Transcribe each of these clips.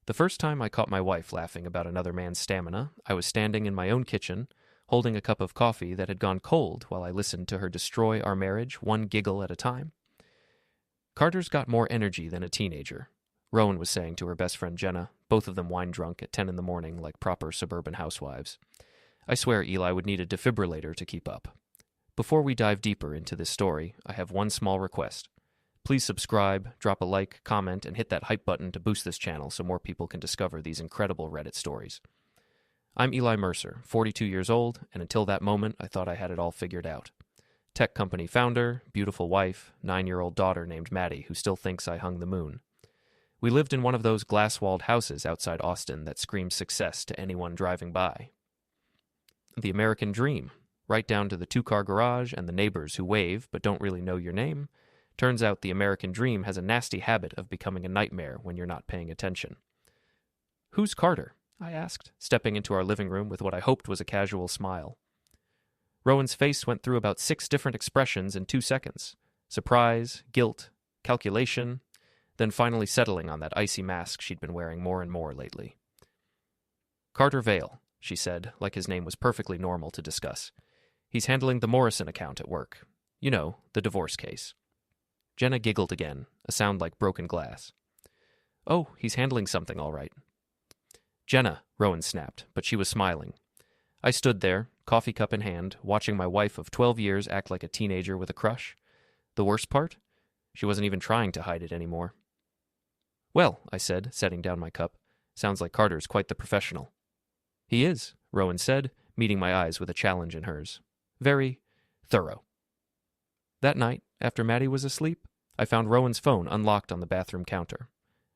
The first time I caught my wife laughing about another man's stamina, I was standing in my own kitchen, holding a cup of coffee that had gone cold while I listened to her destroy our marriage one giggle at a time. Carter's got more energy than a teenager, Rowan was saying to her best friend Jenna, both of them wine drunk at 10 in the morning like proper suburban housewives. I swear Eli would need a defibrillator to keep up. Before we dive deeper into this story, I have one small request. Please subscribe, drop a like, comment, and hit that hype button to boost this channel so more people can discover these incredible Reddit stories. I'm Eli Mercer, 42 years old, and until that moment, I thought I had it all figured out. Tech company founder, beautiful wife, 9-year-old daughter named Maddie who still thinks I hung the moon. We lived in one of those glass-walled houses outside Austin that screams success to anyone driving by. The American dream, right down to the 2-car garage and the neighbors who wave but don't really know your name. Turns out the American dream has a nasty habit of becoming a nightmare when you're not paying attention. "Who's Carter?" I asked, stepping into our living room with what I hoped was a casual smile. Rowan's face went through about 6 different expressions in 2 seconds. Surprise, guilt, calculation, then finally settling on that icy mask she'd been wearing more and more lately. "Carter Vale," she said, like his name was perfectly normal to discuss. "He's handling the Morrison account at work. You know, the divorce case." Jenna giggled again, a sound like broken glass. "Oh, he's handling something all right." "Jenna," Rowan snapped, but she was smiling. I stood there, coffee cup in hand, watching my wife of 12 years act like a teenager with a crush. The worst part? She wasn't even trying to hide it anymore. "Well," I said, setting down my cup, "sounds like Carter's quite the professional." "He is," Rowan said, meeting my eyes with a challenge in hers. "Very thorough." That night, after Maddie was asleep, I found Rowan's phone unlocked on the bathroom counter.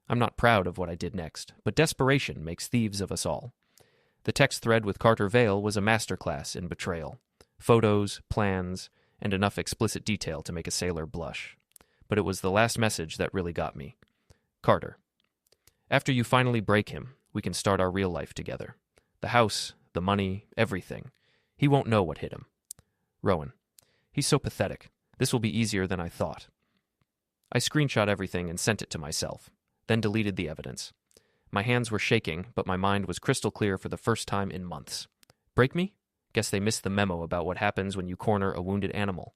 I'm not proud of what I did next, but desperation makes thieves of us all. The text thread with Carter Vale was a masterclass in betrayal. Photos, plans, and enough explicit detail to make a sailor blush. But it was the last message that really got me. "Carter, after you finally break him, we can start our real life together. The house, the money, everything. He won't know what hit him. Rowan, he's so pathetic. This will be easier than I thought." I screenshot everything and sent it to myself, then deleted the evidence. My hands were shaking, but my mind was crystal clear for the first time in months. Break me? Guess they missed the memo about what happens when you corner a wounded animal.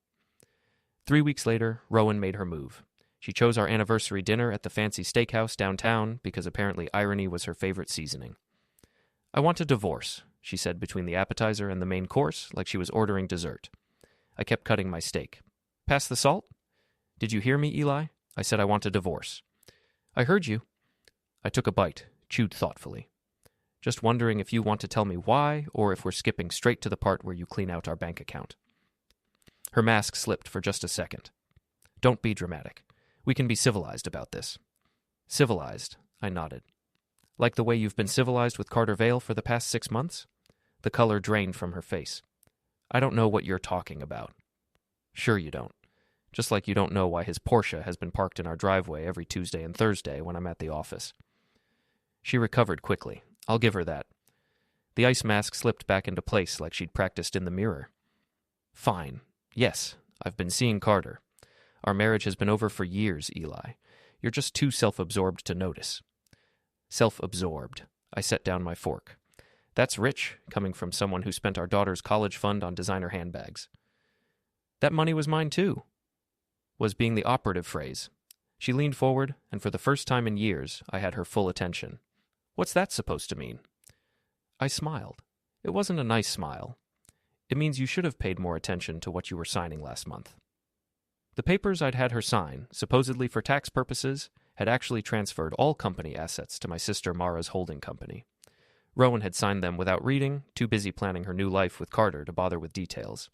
3 weeks later, Rowan made her move. She chose our anniversary dinner at the fancy steakhouse downtown because apparently irony was her favorite seasoning. "I want a divorce," she said between the appetizer and the main course, like she was ordering dessert. I kept cutting my steak. "Pass the salt?" "Did you hear me, Eli? I said I want a divorce." "I heard you." I took a bite, chewed thoughtfully. "Just wondering if you want to tell me why, or if we're skipping straight to the part where you clean out our bank account." Her mask slipped for just a second. "Don't be dramatic. We can be civilized about this." "Civilized," I nodded. "Like the way you've been civilized with Carter Vale for the past 6 months?" The color drained from her face. "I don't know what you're talking about." "Sure you don't. Just like you don't know why his Porsche has been parked in our driveway every Tuesday and Thursday when I'm at the office." She recovered quickly. I'll give her that. The ice mask slipped back into place like she'd practiced in the mirror. "Fine. Yes, I've been seeing Carter. Our marriage has been over for years, Eli. You're just too self-absorbed to notice." Self-absorbed. I set down my fork. That's rich, coming from someone who spent our daughter's college fund on designer handbags. "That money was mine too," was being the operative phrase. She leaned forward, and for the first time in years, I had her full attention. "What's that supposed to mean?" I smiled. It wasn't a nice smile. "It means you should have paid more attention to what you were signing last month." The papers I'd had her sign, supposedly for tax purposes, had actually transferred all company assets to my sister Mara's holding company. Rowan had signed them without reading, too busy planning her new life with Carter to bother with details.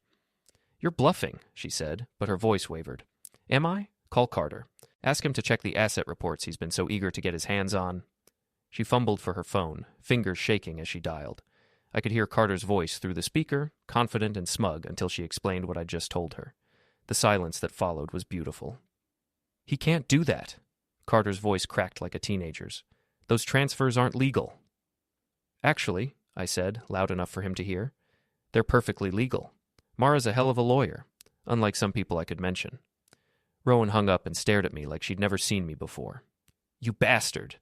"You're bluffing," she said, but her voice wavered. "Am I? Call Carter. Ask him to check the asset reports he's been so eager to get his hands on." She fumbled for her phone, fingers shaking as she dialed. I could hear Carter's voice through the speaker, confident and smug, until she explained what I'd just told her. The silence that followed was beautiful. "He can't do that." Carter's voice cracked like a teenager's. "Those transfers aren't legal." "Actually," I said, loud enough for him to hear, "they're perfectly legal. Mara's a hell of a lawyer, unlike some people I could mention." Rowan hung up and stared at me like she'd never seen me before. "You bastard!"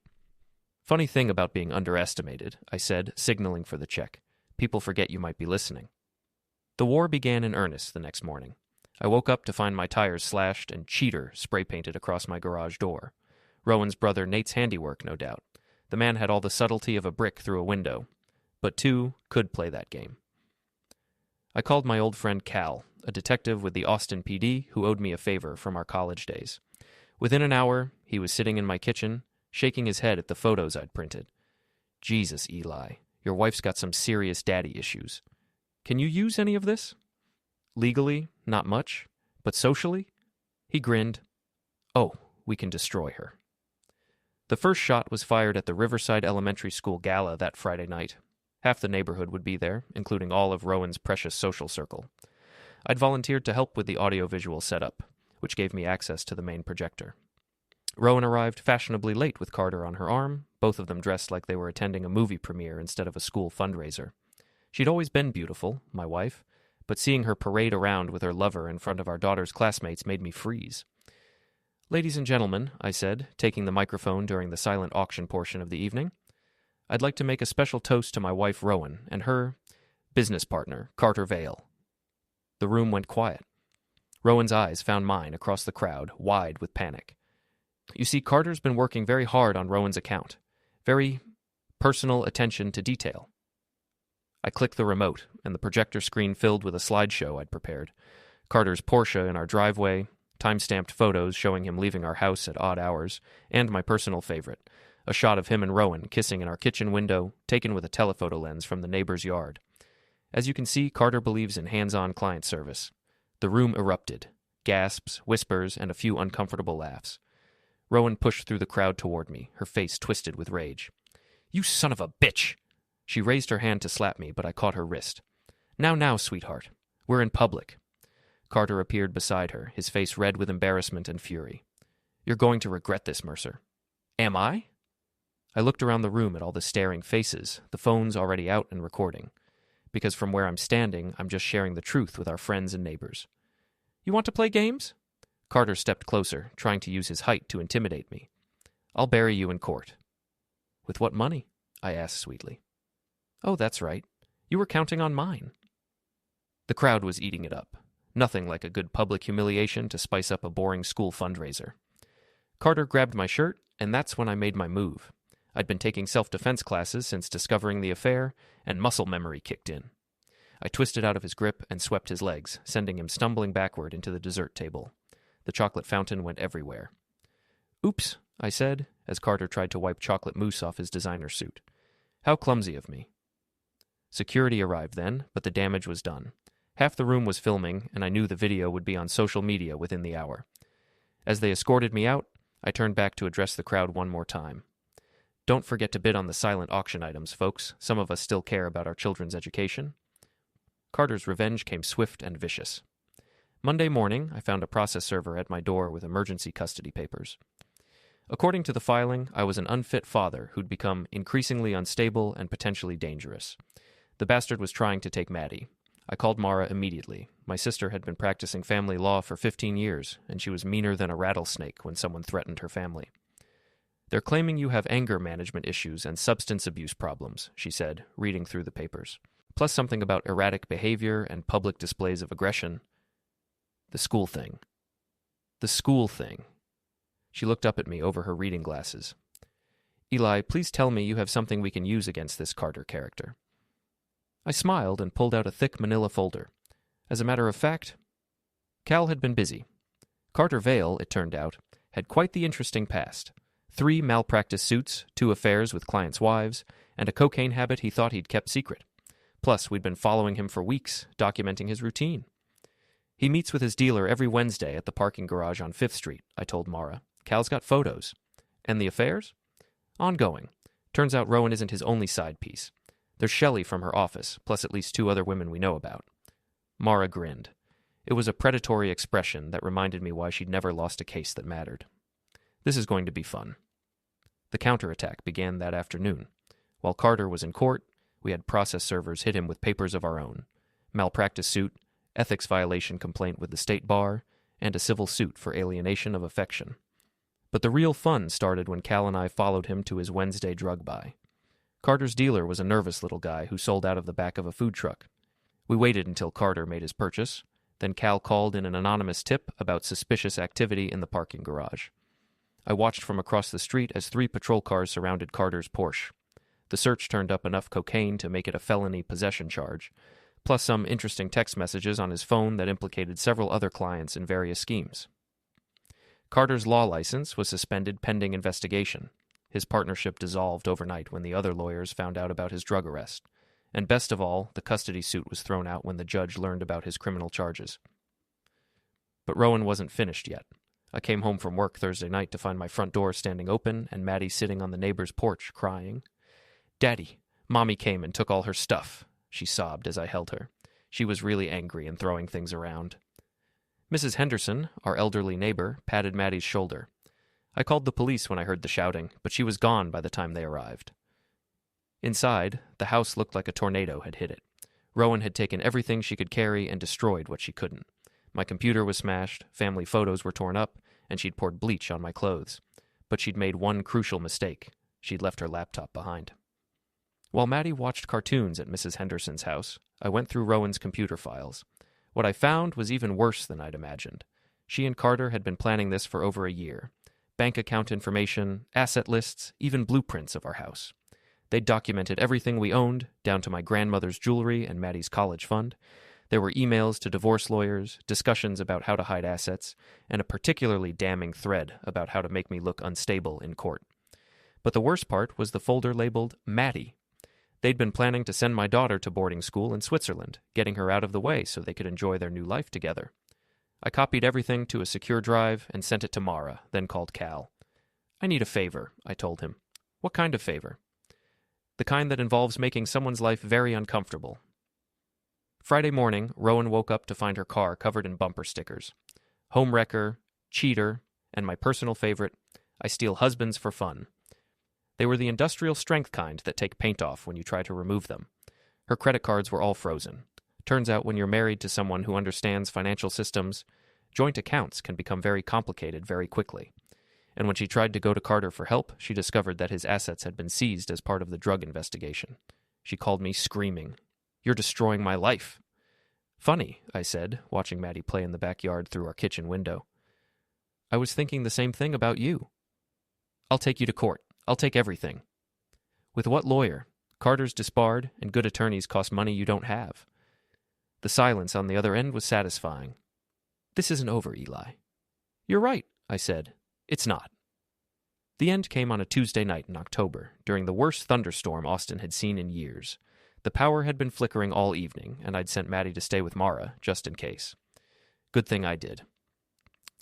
Funny thing about being underestimated, I said, signaling for the check. People forget you might be listening. The war began in earnest the next morning. I woke up to find my tires slashed and cheater spray-painted across my garage door. Rowan's brother Nate's handiwork, no doubt. The man had all the subtlety of a brick through a window, but two could play that game. I called my old friend Cal, a detective with the Austin PD who owed me a favor from our college days. Within an hour, he was sitting in my kitchen, shaking his head at the photos I'd printed. Jesus, Eli, your wife's got some serious daddy issues. Can you use any of this? Legally, not much, but socially? He grinned. Oh, we can destroy her. The first shot was fired at the Riverside Elementary School gala that Friday night. Half the neighborhood would be there, including all of Rowan's precious social circle. I'd volunteered to help with the audiovisual setup, which gave me access to the main projector. Rowan arrived fashionably late with Carter on her arm, both of them dressed like they were attending a movie premiere instead of a school fundraiser. She'd always been beautiful, my wife, but seeing her parade around with her lover in front of our daughter's classmates made me freeze. Ladies and gentlemen, I said, taking the microphone during the silent auction portion of the evening, I'd like to make a special toast to my wife Rowan and her business partner, Carter Vale. The room went quiet. Rowan's eyes found mine across the crowd, wide with panic. You see, Carter's been working very hard on Rowan's account. Very personal attention to detail. I clicked the remote, and the projector screen filled with a slideshow I'd prepared. Carter's Porsche in our driveway, time-stamped photos showing him leaving our house at odd hours, and my personal favorite, a shot of him and Rowan kissing in our kitchen window, taken with a telephoto lens from the neighbor's yard. As you can see, Carter believes in hands-on client service. The room erupted. Gasps, whispers, and a few uncomfortable laughs. Rowan pushed through the crowd toward me, her face twisted with rage. You son of a bitch! She raised her hand to slap me, but I caught her wrist. Now, sweetheart. We're in public. Carter appeared beside her, his face red with embarrassment and fury. You're going to regret this, Mercer. Am I? I looked around the room at all the staring faces, the phones already out and recording. Because from where I'm standing, I'm just sharing the truth with our friends and neighbors. You want to play games? Carter stepped closer, trying to use his height to intimidate me. I'll bury you in court. With what money? I asked sweetly. Oh, that's right. You were counting on mine. The crowd was eating it up. Nothing like a good public humiliation to spice up a boring school fundraiser. Carter grabbed my shirt, and that's when I made my move. I'd been taking self-defense classes since discovering the affair, and muscle memory kicked in. I twisted out of his grip and swept his legs, sending him stumbling backward into the dessert table. The chocolate fountain went everywhere. Oops, I said, as Carter tried to wipe chocolate mousse off his designer suit. How clumsy of me. Security arrived then, but the damage was done. Half the room was filming, and I knew the video would be on social media within the hour. As they escorted me out, I turned back to address the crowd one more time. Don't forget to bid on the silent auction items, folks. Some of us still care about our children's education. Carter's revenge came swift and vicious. Monday morning, I found a process server at my door with emergency custody papers. According to the filing, I was an unfit father who'd become increasingly unstable and potentially dangerous. The bastard was trying to take Maddie. I called Mara immediately. My sister had been practicing family law for 15 years, and she was meaner than a rattlesnake when someone threatened her family. They're claiming you have anger management issues and substance abuse problems, she said, reading through the papers. Plus something about erratic behavior and public displays of aggression. The school thing. The school thing. She looked up at me over her reading glasses. Eli, please tell me you have something we can use against this Carter character. I smiled and pulled out a thick manila folder. As a matter of fact, Cal had been busy. Carter Vale, it turned out, had quite the interesting past. 3 malpractice suits, 2 affairs with clients' wives, and a cocaine habit he thought he'd kept secret. Plus, we'd been following him for weeks, documenting his routine. He meets with his dealer every Wednesday at the parking garage on 5th Street, I told Mara. Cal's got photos. And the affairs? Ongoing. Turns out Rowan isn't his only side piece. There's Shelley from her office, plus at least 2 other women we know about. Mara grinned. It was a predatory expression that reminded me why she'd never lost a case that mattered. This is going to be fun. The counterattack began that afternoon. While Carter was in court, we had process servers hit him with papers of our own. Malpractice suit, ethics violation complaint with the state bar, and a civil suit for alienation of affection. But the real fun started when Cal and I followed him to his Wednesday drug buy. Carter's dealer was a nervous little guy who sold out of the back of a food truck. We waited until Carter made his purchase. Then Cal called in an anonymous tip about suspicious activity in the parking garage. I watched from across the street as 3 patrol cars surrounded Carter's Porsche. The search turned up enough cocaine to make it a felony possession charge, plus some interesting text messages on his phone that implicated several other clients in various schemes. Carter's law license was suspended pending investigation. His partnership dissolved overnight when the other lawyers found out about his drug arrest. And best of all, the custody suit was thrown out when the judge learned about his criminal charges. But Rowan wasn't finished yet. I came home from work Thursday night to find my front door standing open and Maddie sitting on the neighbor's porch crying. "Daddy, Mommy came and took all her stuff," she sobbed as I held her. She was really angry and throwing things around. Mrs. Henderson, our elderly neighbor, patted Maddie's shoulder. I called the police when I heard the shouting, but she was gone by the time they arrived. Inside, the house looked like a tornado had hit it. Rowan had taken everything she could carry and destroyed what she couldn't. My computer was smashed, family photos were torn up, and she'd poured bleach on my clothes. But she'd made one crucial mistake. She'd left her laptop behind. While Maddie watched cartoons at Mrs. Henderson's house, I went through Rowan's computer files. What I found was even worse than I'd imagined. She and Carter had been planning this for over a year. Bank account information, asset lists, even blueprints of our house. They'd documented everything we owned, down to my grandmother's jewelry and Maddie's college fund. There were emails to divorce lawyers, discussions about how to hide assets, and a particularly damning thread about how to make me look unstable in court. But the worst part was the folder labeled Maddie. They'd been planning to send my daughter to boarding school in Switzerland, getting her out of the way so they could enjoy their new life together. I copied everything to a secure drive and sent it to Mara, then called Cal. "I need a favor," I told him. "What kind of favor?" "The kind that involves making someone's life very uncomfortable." Friday morning, Rowan woke up to find her car covered in bumper stickers. Homewrecker, cheater, and my personal favorite, I steal husbands for fun. They were the industrial strength kind that take paint off when you try to remove them. Her credit cards were all frozen. Turns out when you're married to someone who understands financial systems, joint accounts can become very complicated very quickly. And when she tried to go to Carter for help, she discovered that his assets had been seized as part of the drug investigation. She called me screaming, "You're destroying my life." "Funny," I said, watching Maddie play in the backyard through our kitchen window. "I was thinking the same thing about you." "I'll take you to court. I'll take everything." "With what lawyer? Carter's disbarred, and good attorneys cost money you don't have." The silence on the other end was satisfying. "This isn't over, Eli." "You're right," I said. "It's not." The end came on a Tuesday night in October, during the worst thunderstorm Austin had seen in years. The power had been flickering all evening, and I'd sent Maddie to stay with Mara, just in case. Good thing I did.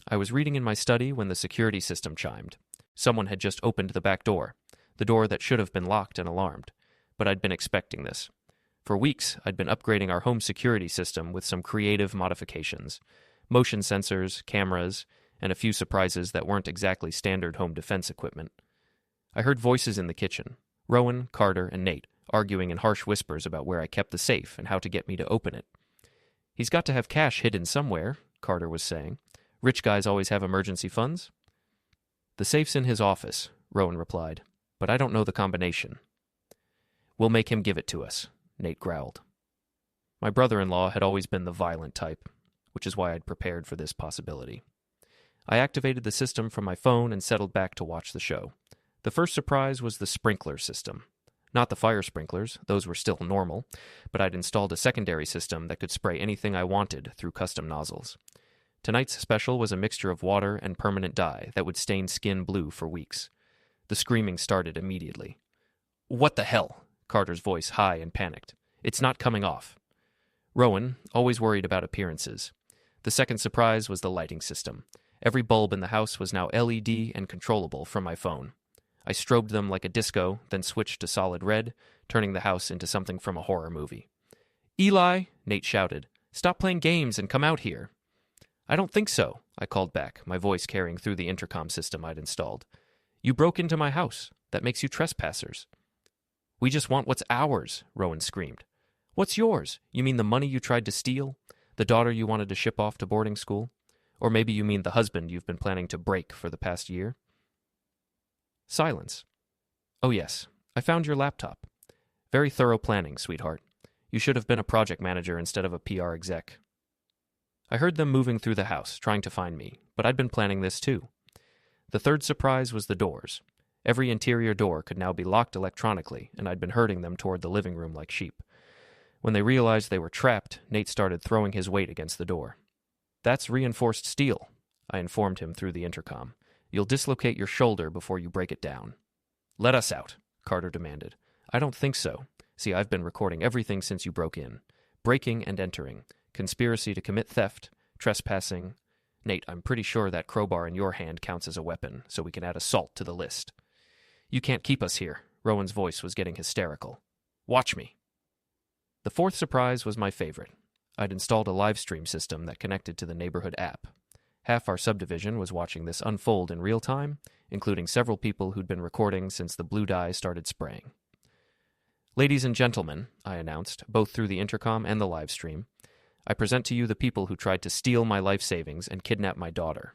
I was reading in my study when the security system chimed. Someone had just opened the back door, the door that should have been locked and alarmed, but I'd been expecting this. For weeks, I'd been upgrading our home security system with some creative modifications. Motion sensors, cameras, and a few surprises that weren't exactly standard home defense equipment. I heard voices in the kitchen, Rowan, Carter, and Nate, arguing in harsh whispers about where I kept the safe and how to get me to open it. "He's got to have cash hidden somewhere," Carter was saying. "Rich guys always have emergency funds." "The safe's in his office," Rowan replied, "but I don't know the combination." "We'll make him give it to us," Nate growled. My brother-in-law had always been the violent type, which is why I'd prepared for this possibility. I activated the system from my phone and settled back to watch the show. The first surprise was the sprinkler system. Not the fire sprinklers, those were still normal, but I'd installed a secondary system that could spray anything I wanted through custom nozzles. Tonight's special was a mixture of water and permanent dye that would stain skin blue for weeks. The screaming started immediately. "What the hell?" Carter's voice high and panicked. "It's not coming off." Rowan, always worried about appearances. The second surprise was the lighting system. Every bulb in the house was now LED and controllable from my phone. I strobed them like a disco, then switched to solid red, turning the house into something from a horror movie. "Eli," Nate shouted, "stop playing games and come out here." "I don't think so," I called back, my voice carrying through the intercom system I'd installed. "You broke into my house. That makes you trespassers." "We just want what's ours," Rowan screamed. "What's yours? You mean the money you tried to steal? The daughter you wanted to ship off to boarding school? Or maybe you mean the husband you've been planning to break for the past year?" Silence. "Oh yes, I found your laptop. Very thorough planning, sweetheart. You should have been a project manager instead of a PR exec." I heard them moving through the house, trying to find me, but I'd been planning this too. The third surprise was the doors. Every interior door could now be locked electronically, and I'd been herding them toward the living room like sheep. When they realized they were trapped, Nate started throwing his weight against the door. "That's reinforced steel," I informed him through the intercom. "You'll dislocate your shoulder before you break it down." "Let us out," Carter demanded. "I don't think so. See, I've been recording everything since you broke in. Breaking and entering, conspiracy to commit theft, trespassing. Nate, I'm pretty sure that crowbar in your hand counts as a weapon, so we can add assault to the list." "You can't keep us here." Rowan's voice was getting hysterical. "Watch me." The fourth surprise was my favorite. I'd installed a live stream system that connected to the neighborhood app. Half our subdivision was watching this unfold in real time, including several people who'd been recording since the blue dye started spraying. "Ladies and gentlemen," I announced, both through the intercom and the live stream, "I present to you the people who tried to steal my life savings and kidnap my daughter."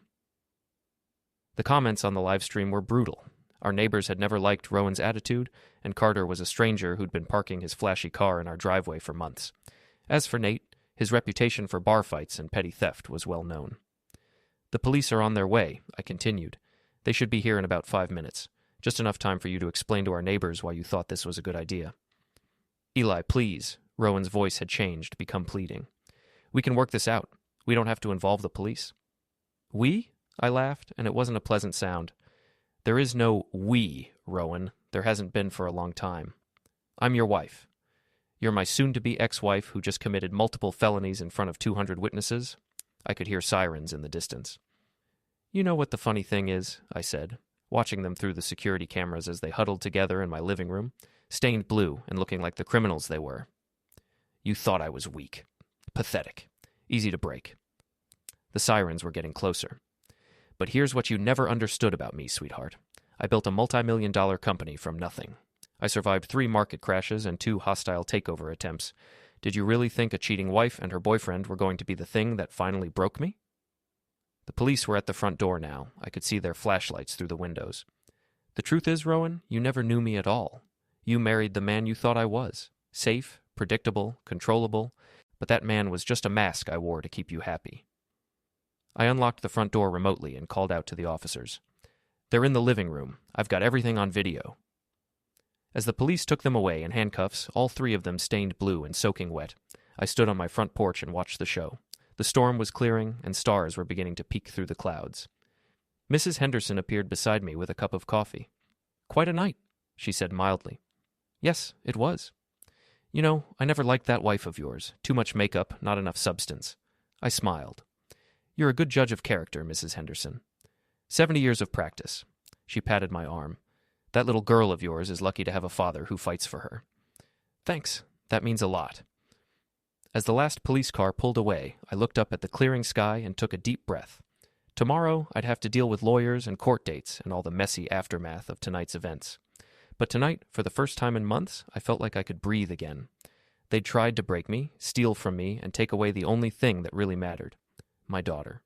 The comments on the live stream were brutal. Our neighbors had never liked Rowan's attitude, and Carter was a stranger who'd been parking his flashy car in our driveway for months. As for Nate, his reputation for bar fights and petty theft was well known. "The police are on their way," I continued. "They should be here in about 5 minutes. Just enough time for you to explain to our neighbors why you thought this was a good idea." "Eli, please." Rowan's voice had changed, become pleading. "We can work this out. We don't have to involve the police." "We?" I laughed, and it wasn't a pleasant sound. "There is no we, Rowan. There hasn't been for a long time. I'm your wife. You're my soon-to-be ex-wife who just committed multiple felonies in front of 200 witnesses." I could hear sirens in the distance. "You know what the funny thing is," I said, watching them through the security cameras as they huddled together in my living room, stained blue and looking like the criminals they were. "You thought I was weak. Pathetic. Easy to break." The sirens were getting closer. "But here's what you never understood about me, sweetheart. I built a multi-million-dollar company from nothing. I survived 3 market crashes and 2 hostile takeover attempts. Did you really think a cheating wife and her boyfriend were going to be the thing that finally broke me?" The police were at the front door now. I could see their flashlights through the windows. "The truth is, Rowan, you never knew me at all. You married the man you thought I was. Safe, predictable, controllable, but that man was just a mask I wore to keep you happy." I unlocked the front door remotely and called out to the officers. "They're in the living room. I've got everything on video." As the police took them away in handcuffs, all 3 of them stained blue and soaking wet, I stood on my front porch and watched the show. The storm was clearing, and stars were beginning to peek through the clouds. Mrs. Henderson appeared beside me with a cup of coffee. "Quite a night," she said mildly. "Yes, it was. You know, I never liked that wife of yours. Too much makeup, not enough substance." I smiled. "You're a good judge of character, Mrs. Henderson. 70 years of practice." She patted my arm. "That little girl of yours is lucky to have a father who fights for her." "Thanks. That means a lot." As the last police car pulled away, I looked up at the clearing sky and took a deep breath. Tomorrow, I'd have to deal with lawyers and court dates and all the messy aftermath of tonight's events. But tonight, for the first time in months, I felt like I could breathe again. They'd tried to break me, steal from me, and take away the only thing that really mattered: my daughter.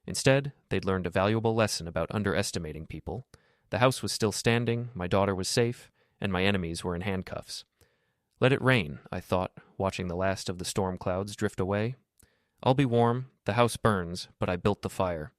Instead, they'd learned a valuable lesson about underestimating people. The house was still standing, my daughter was safe, and my enemies were in handcuffs. Let it rain, I thought, watching the last of the storm clouds drift away. I'll be warm, the house burns, but I built the fire.